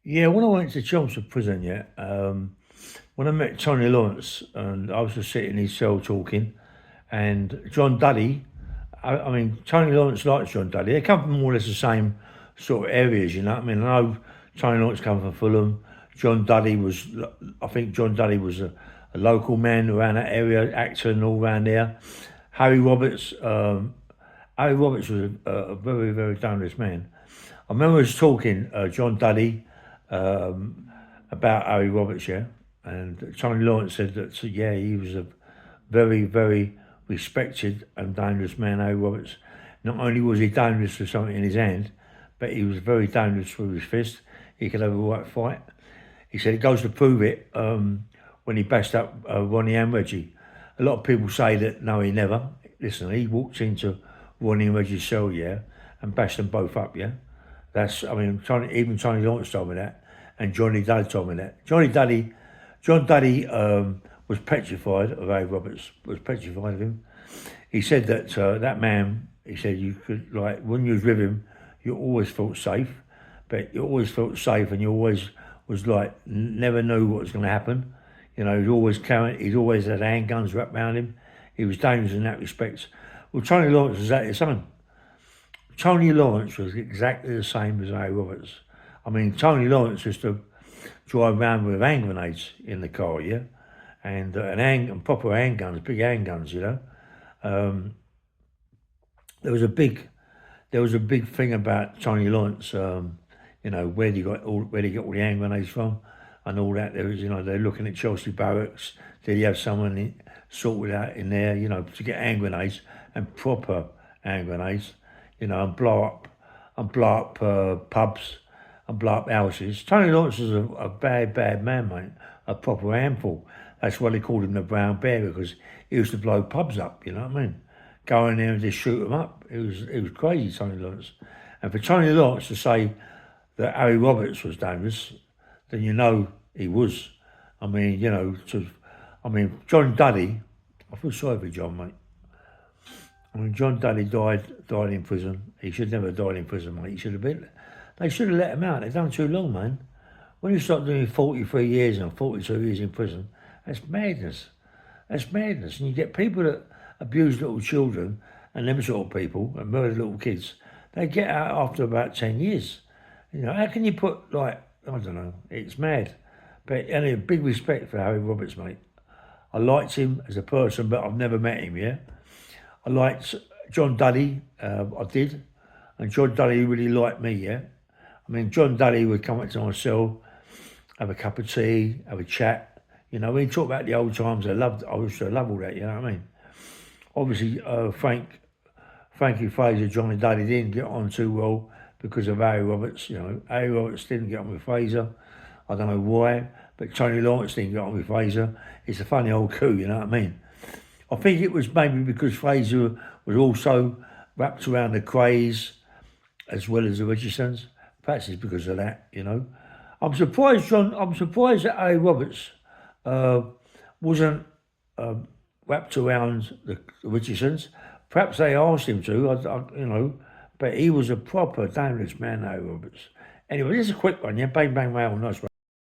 Yeah, when I went to Chelmsford Prison, yeah, when I met Tony Lawrence, and I was just sitting in his cell talking, and John Duddy, I mean, Tony Lawrence likes John Duddy. They come from more or less the same sort of areas, you know what I mean? I know Tony Lawrence come from Fulham. John Duddy was, I think John Duddy was a local man around that area, actor and all around there. Harry Roberts, Harry Roberts was a very, very dangerous man. I remember us talking, John Duddy, about Harry Roberts, yeah, and Tony Lawrence said that, so, yeah, he was a very, very respected and dangerous man, Harry Roberts. Not only was he dangerous with something in his hand, but he was very dangerous with his fist. He could have a right fight. He said it goes to prove it when he bashed up Ronnie and Reggie. A lot of people say that no, he never. Listen, he walked into Ronnie and Reggie's cell, yeah, and bashed them both up, yeah. I mean, even Tony Lawrence told me that, and Johnny Dudley told me that. John Dudley was petrified of Harry Roberts, was petrified of him. He said that that man, he said you could, like, when you was with him, you always felt safe, but you always felt safe and you always was like, never knew what was going to happen. You know, he'd always had handguns wrapped around him. He was dangerous in that respect. Well, Tony Lawrence was at his son. Tony Lawrence was exactly the same as Harry Roberts. I mean, Tony Lawrence used to drive around with hand grenades in the car, yeah, and proper handguns, big handguns, you know. Um, there was a big thing about Tony Lawrence. You know, where he got all the hand grenades from, and all that. There was, you know, they're looking at Chelsea barracks. Did he have someone sorted out in there, you know, to get hand grenades and proper hand grenades, you know, and blow up pubs and blow up houses. Tony Lawrence was a bad, bad man, mate. A proper handful. That's why they called him the Brown Bear, because he used to blow pubs up. You know what I mean? Go in there and just shoot them up. It was crazy, Tony Lawrence. And for Tony Lawrence to say that Harry Roberts was dangerous, then you know he was. I mean, you know, John Duddy, I feel sorry for John, mate. I mean, John Duddy died in prison. He should never have died in prison, mate. They should have let him out. They've done too long, man. When you start doing 43 years and 42 years in prison, that's madness. That's madness. And you get people that abuse little children and them sort of people and murder little kids, they get out after about 10 years. You know, how can you put, like, I don't know, it's mad. But anyway, big respect for Harry Roberts, mate. I liked him as a person, but I've never met him, yeah? I liked John Duddy, I did. And John Duddy really liked me, yeah? I mean, John Duddy would come up to my cell, have a cup of tea, have a chat. You know, we talk about the old times. I used to love all that, you know what I mean? Obviously, Frankie Fraser, Johnny Dudley didn't get on too well because of Harry Roberts. You know, Harry Roberts didn't get on with Fraser. I don't know why, but Tony Lawrence didn't get on with Fraser. It's a funny old coup, you know what I mean? I think it was maybe because Fraser was also wrapped around the Crays as well as the Richardsons. Perhaps it's because of that, you know. I'm surprised that Harry Roberts wasn't wrapped around the Richardsons. Perhaps they asked him to, you know, but he was a proper dangerous man, Harry Roberts. Anyway, this is a quick one, yeah? Bang, bang, rail, nice one.